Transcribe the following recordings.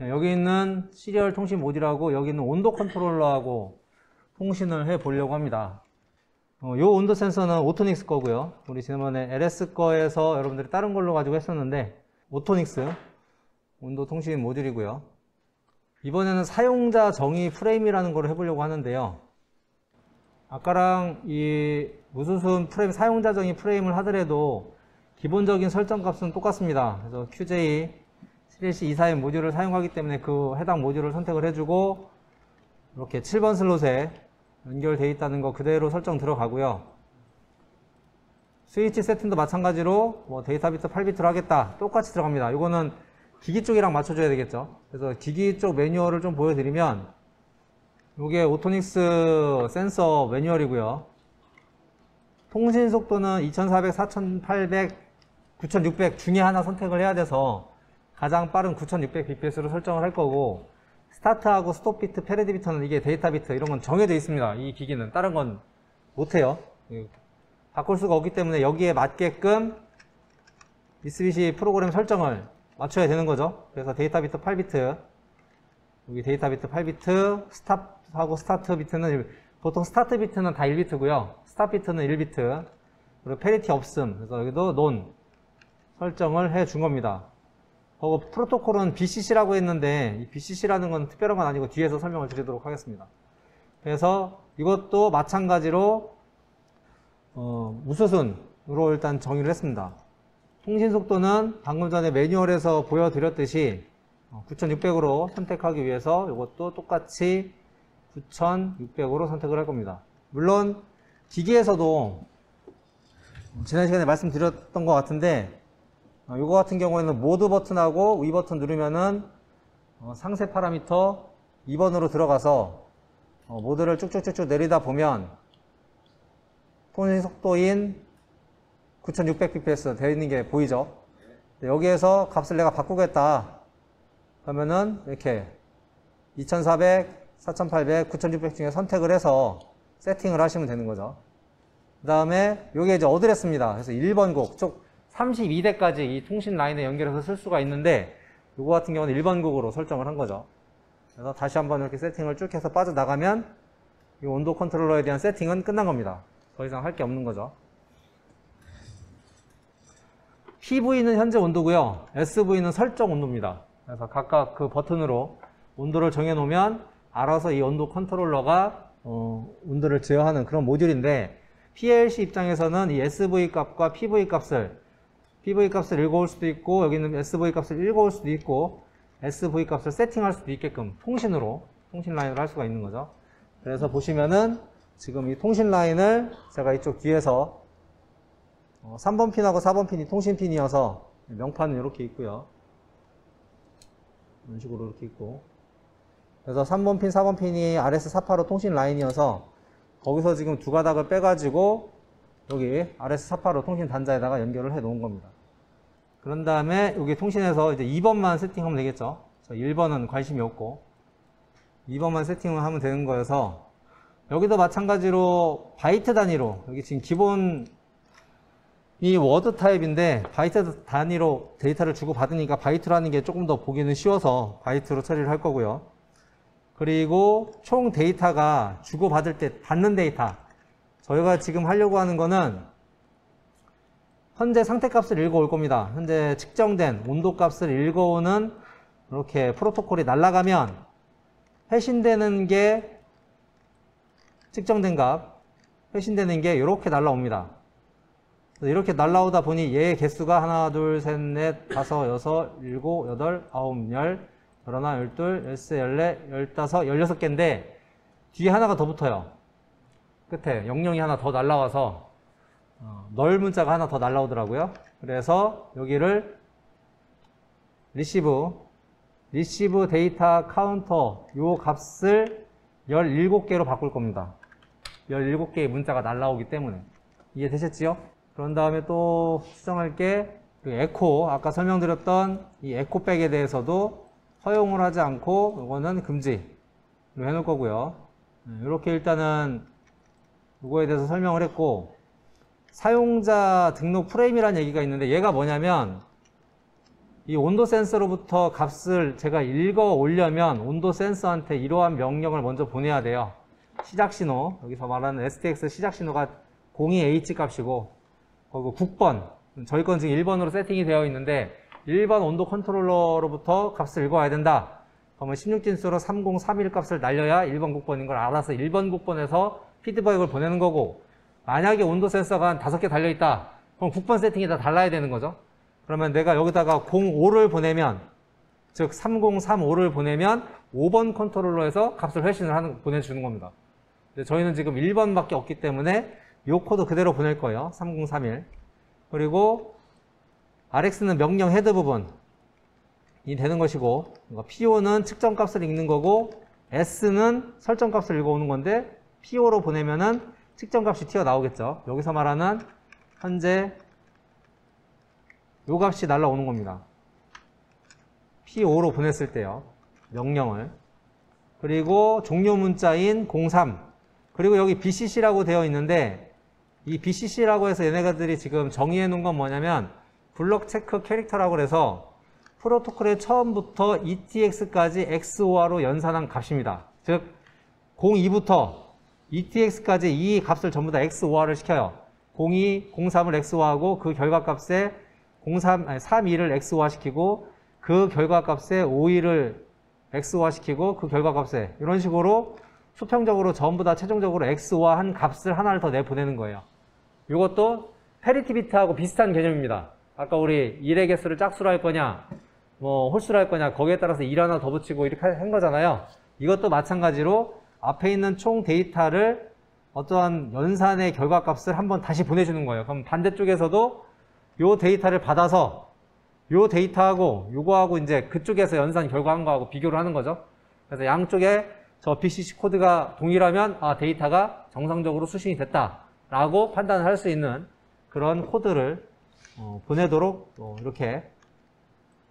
여기 있는 시리얼 통신 모듈하고 여기 있는 온도 컨트롤러하고 통신을 해 보려고 합니다. 요 온도 센서는 오토닉스 거고요. 우리 지난번에 LS 거에서 여러분들이 다른 걸로 가지고 했었는데 오토닉스 온도 통신 모듈이고요. 이번에는 사용자 정의 프레임이라는 걸 해보려고 하는데요. 아까랑 이 무수순 프레임, 사용자 정의 프레임을 하더라도 기본적인 설정 값은 똑같습니다. 그래서 QJ-242 모듈을 사용하기 때문에 그 해당 모듈을 선택을 해주고 이렇게 7번 슬롯에 연결되어 있다는 거 그대로 설정 들어가고요. 스위치 세팅도 마찬가지로 뭐 데이터 비트 8비트로 하겠다. 똑같이 들어갑니다. 이거는 기기 쪽이랑 맞춰줘야 되겠죠. 그래서 기기 쪽 매뉴얼을 좀 보여드리면 이게 오토닉스 센서 매뉴얼이고요. 통신 속도는 2400, 4800, 9600 중에 하나 선택을 해야 돼서 가장 빠른 9600bps로 설정을 할 거고, 스타트하고 스톱 비트, 패러디 비트는 이게 데이터 비트 이런 건 정해져 있습니다. 이 기기는 다른 건 못해요. 바꿀 수가 없기 때문에 여기에 맞게끔 미쓰비시 프로그램 설정을 맞춰야 되는 거죠. 그래서 데이터 비트 8비트, 여기 데이터 비트 8비트, 스탑하고 스타트 비트는 보통 스타트 비트는 다 1비트고요. 스탑 비트는 1비트. 그리고 페리티 없음. 그래서 여기도 논 설정을 해 준 겁니다. 프로토콜은 BCC라고 했는데 이 BCC라는 건 특별한 건 아니고 뒤에서 설명을 드리도록 하겠습니다. 그래서 이것도 마찬가지로 무수순으로 일단 정의를 했습니다. 통신 속도는 방금 전에 매뉴얼에서 보여드렸듯이 9600으로 선택하기 위해서 이것도 똑같이 9600으로 선택을 할 겁니다. 물론 기기에서도 지난 시간에 말씀드렸던 것 같은데 이거 같은 경우에는 모드 버튼하고 위 버튼 누르면은 상세 파라미터 2번으로 들어가서 모드를 쭉쭉쭉쭉 내리다 보면 통신 속도인 9600bps 되어 있는 게 보이죠. 여기에서 값을 내가 바꾸겠다 그러면은 이렇게 2400, 4800, 9600 중에 선택을 해서 세팅을 하시면 되는 거죠. 그 다음에 여기에 이제 어드레스입니다. 그래서 1번 곡 쪽 32대까지 이 통신 라인에 연결해서 쓸 수가 있는데 이거 같은 경우는 1번 곡으로 설정을 한 거죠. 그래서 다시 한번 이렇게 세팅을 쭉 해서 빠져나가면 이 온도 컨트롤러에 대한 세팅은 끝난 겁니다. 더 이상 할 게 없는 거죠. PV는 현재 온도고요. SV는 설정 온도입니다. 그래서 각각 그 버튼으로 온도를 정해 놓으면 알아서 이 온도 컨트롤러가 온도를 제어하는 그런 모듈인데, PLC 입장에서는 이 SV 값과 PV 값을 읽어올 수도 있고, 여기는 SV 값을 읽어올 수도 있고, SV 값을 세팅할 수도 있게끔 통신 라인으로 할 수가 있는 거죠. 그래서 보시면은 지금 이 통신 라인을 제가 이쪽 뒤에서 3번 핀하고 4번 핀이 통신 핀이어서 명판은 이렇게 있고요. 이런 식으로 이렇게 있고, 그래서 3번 핀, 4번 핀이 RS485 통신 라인이어서 거기서 지금 두 가닥을 빼가지고 여기 RS485 통신 단자에다가 연결을 해 놓은 겁니다. 그런 다음에 여기 통신에서 이제 2번만 세팅하면 되겠죠. 1번은 관심이 없고 2번만 세팅을 하면 되는 거여서, 여기도 마찬가지로 바이트 단위로, 여기 지금 기본 이 워드 타입인데 바이트 단위로 데이터를 주고 받으니까 바이트라는 게 조금 더 보기는 쉬워서 바이트로 처리를 할 거고요. 그리고 총 데이터가 주고받을 때 받는 데이터, 저희가 지금 하려고 하는 거는 현재 상태값을 읽어올 겁니다. 현재 측정된 온도값을 읽어오는 이렇게 프로토콜이 날아가면 회신되는 게, 측정된 값 회신되는 게 이렇게 날아옵니다. 이렇게 날아오다 보니 얘의 개수가 하나, 둘, 셋, 넷, 다섯, 여섯, 일곱, 여덟, 아홉, 열, 열하나, 열둘, 열세, 열네, 열다섯, 16개인데 뒤에 하나가 더 붙어요. 끝에 00이 하나 더 날라와서 널 문자가 하나 더 날라오더라고요. 그래서 여기를 리시브 데이터 카운터 요 값을 17개로 바꿀 겁니다. 17개의 문자가 날라오기 때문에. 이해되셨지요? 그런 다음에 또 수정할 게 에코, 아까 설명드렸던 이 에코백에 대해서도 허용을 하지 않고 이거는 금지로 해놓을 거고요. 이렇게 일단은 이거에 대해서 설명을 했고, 사용자 등록 프레임이라는 얘기가 있는데 얘가 뭐냐면 이 온도 센서로부터 값을 제가 읽어 오려면 온도 센서한테 이러한 명령을 먼저 보내야 돼요. 시작 신호, 여기서 말하는 STX 시작 신호가 02H 값이고, 그리고 국번, 저희 건 지금 1번으로 세팅이 되어 있는데 1번 온도 컨트롤러로부터 값을 읽어야 된다. 그러면 16진수로 3031 값을 날려야 1번 국번인 걸 알아서 1번 국번에서 피드백을 보내는 거고, 만약에 온도 센서가 한 5개 달려있다. 그럼 국번 세팅이 다 달라야 되는 거죠. 그러면 내가 여기다가 05를 보내면, 즉 3035를 보내면 5번 컨트롤러에서 값을 보내주는 겁니다. 근데 저희는 지금 1번밖에 없기 때문에 이 코드 그대로 보낼 거예요. 3031. 그리고 RX는 명령 헤드 부분이 되는 것이고, PO는 측정 값을 읽는 거고, S는 설정 값을 읽어오는 건데, PO로 보내면은 측정 값이 튀어나오겠죠. 여기서 말하는 현재 요 값이 날라오는 겁니다. PO로 보냈을 때요. 명령을. 그리고 종료 문자인 03. 그리고 여기 BCC라고 되어 있는데, 이 BCC라고 해서 얘네가들이 지금 정의해 놓은 건 뭐냐면, 블록 체크 캐릭터라고 해서 프로토콜의 처음부터 ETX까지 XOR로 연산한 값입니다. 즉, 02부터 ETX까지 이 값을 전부 다 XOR을 시켜요. 02, 03을 XOR하고 그 결과값에 32를 XOR 시키고 그 결과값에 52를 XOR 시키고 그 결과값에 이런 식으로 수평적으로 전부 다 최종적으로 XOR 한 값을 하나를 더 내보내는 거예요. 이것도 페리티 비트하고 비슷한 개념입니다. 아까 우리 1의 개수를 짝수로 할 거냐 뭐 홀수로 할 거냐 거기에 따라서 1 하나 더 붙이고 이렇게 한 거잖아요. 이것도 마찬가지로 앞에 있는 총 데이터를 어떠한 연산의 결과값을 한번 다시 보내주는 거예요. 그럼 반대쪽에서도 요 데이터를 받아서 요 데이터하고 요거하고 이제 그쪽에서 연산 결과한 거하고 비교를 하는 거죠. 그래서 양쪽에 저 BCC 코드가 동일하면 아 데이터가 정상적으로 수신이 됐다라고 판단을 할 수 있는 그런 코드를 보내도록 이렇게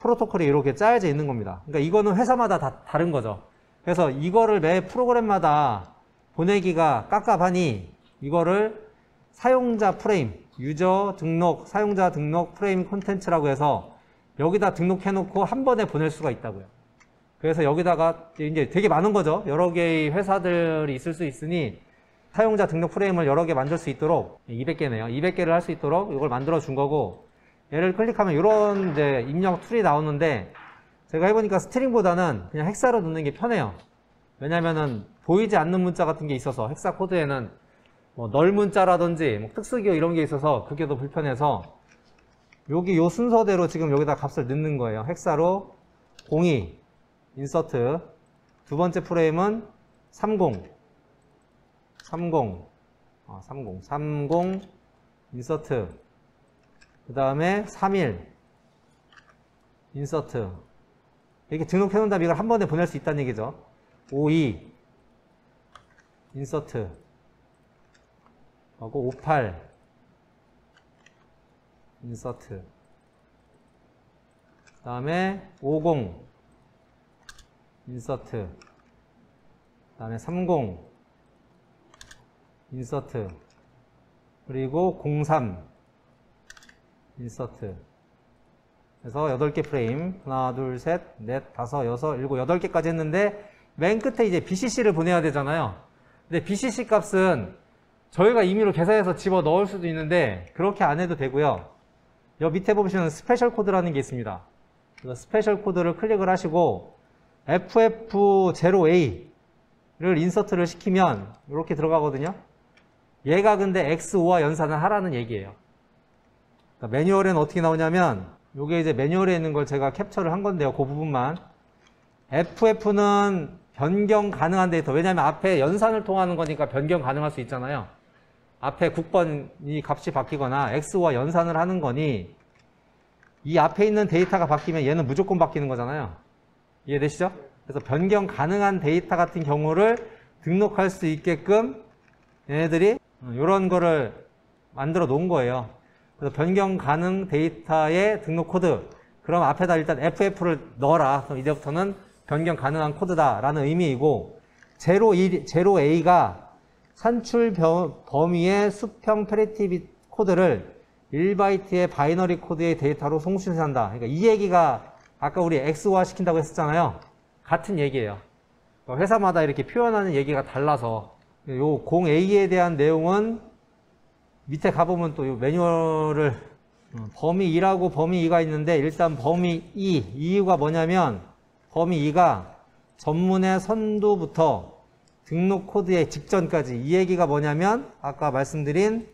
프로토콜이 이렇게 짜여져 있는 겁니다. 그러니까 이거는 회사마다 다 다른 거죠. 그래서 이거를 매 프로그램마다 보내기가 깝깝하니 이거를 사용자 프레임, 유저 등록, 사용자 등록 프레임 콘텐츠라고 해서 여기다 등록해놓고 한 번에 보낼 수가 있다고요. 그래서 여기다가 이제 되게 많은 거죠. 여러 개의 회사들이 있을 수 있으니 사용자 등록 프레임을 여러 개 만들 수 있도록 200개네요. 200개를 할 수 있도록 이걸 만들어 준 거고, 얘를 클릭하면 이런 이제 입력 툴이 나오는데 제가 해보니까 스트링보다는 그냥 헥사로 넣는 게 편해요. 왜냐면은 보이지 않는 문자 같은 게 있어서 헥사 코드에는 뭐 널 문자라든지 뭐 특수기호 이런 게 있어서 그게 더 불편해서 여기 요 순서대로 지금 여기다 값을 넣는 거예요. 헥사로 02 인서트, 두 번째 프레임은 30 인서트, 그 다음에 31 인서트. 이렇게 등록해 놓은 다음에 이걸 한 번에 보낼 수 있다는 얘기죠. 52 인서트 하고 58 인서트, 그 다음에 50 인서트, 그 다음에 30 인서트, 그리고 03 인서트. 그래서 8개 프레임, 하나, 둘, 셋, 넷, 다섯, 여섯, 일곱, 8개까지 했는데 맨 끝에 이제 BCC를 보내야 되잖아요. 근데 BCC 값은 저희가 임의로 계산해서 집어 넣을 수도 있는데 그렇게 안 해도 되고요. 여기 밑에 보시면 스페셜 코드라는 게 있습니다. 스페셜 코드를 클릭을 하시고 FF0A를 인서트를 시키면 이렇게 들어가거든요. 얘가 근데 XO와 연산을 하라는 얘기예요. 그러니까 매뉴얼에는 어떻게 나오냐면 이게 이제 매뉴얼에 있는 걸 제가 캡처를 한 건데요. 그 부분만. FF는 변경 가능한 데이터. 왜냐하면 앞에 연산을 통하는 거니까 변경 가능할 수 있잖아요. 앞에 국번이 값이 바뀌거나 X와 연산을 하는 거니 이 앞에 있는 데이터가 바뀌면 얘는 무조건 바뀌는 거잖아요. 이해되시죠? 그래서 변경 가능한 데이터 같은 경우를 등록할 수 있게끔 얘네들이 이런 거를 만들어 놓은 거예요. 그래서 변경 가능 데이터의 등록 코드. 그럼 앞에다 일단 FF를 넣어라. 그럼 이제부터는 변경 가능한 코드다라는 의미이고, 0A가 산출 범위의 수평 페리티 코드를 1바이트의 바이너리 코드의 데이터로 송출한다. 그러니까 이 얘기가 아까 우리 X화 시킨다고 했었잖아요. 같은 얘기예요. 회사마다 이렇게 표현하는 얘기가 달라서 요 0A에 대한 내용은 밑에 가보면 또 요 매뉴얼을 범위 2라고 범위 2가 있는데 일단 범위 2, 이유가 뭐냐면 범위 2가 전문의 선두부터 등록 코드의 직전까지 이 얘기가 뭐냐면 아까 말씀드린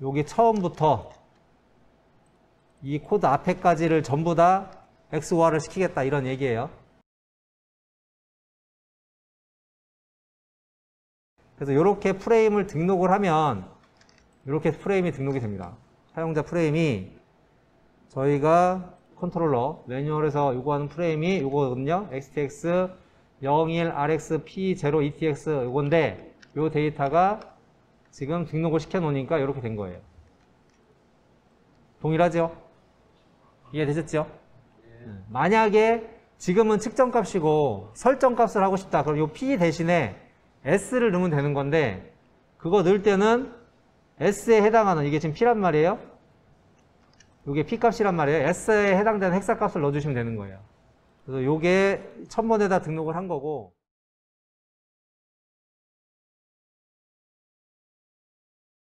여기 처음부터 이 코드 앞에까지를 전부 다 X화를 시키겠다 이런 얘기예요. 그래서 이렇게 프레임을 등록을 하면 이렇게 프레임이 등록이 됩니다. 사용자 프레임이 저희가 컨트롤러 매뉴얼에서 요구하는 프레임이 요거거든요. XTX 01 RX P0 ETX 요건데 요 데이터가 지금 등록을 시켜 놓으니까 이렇게 된 거예요. 동일하죠? 이해되셨죠? 만약에 지금은 측정값이고 설정값을 하고 싶다. 그럼 요 P 대신에 S를 넣으면 되는 건데 그거 넣을 때는 S에 해당하는 이게 지금 P란 말이에요. 이게 P 값이란 말이에요. S에 해당되는 헥사 값을 넣어주시면 되는 거예요. 그래서 요게 1000번에다 등록을 한 거고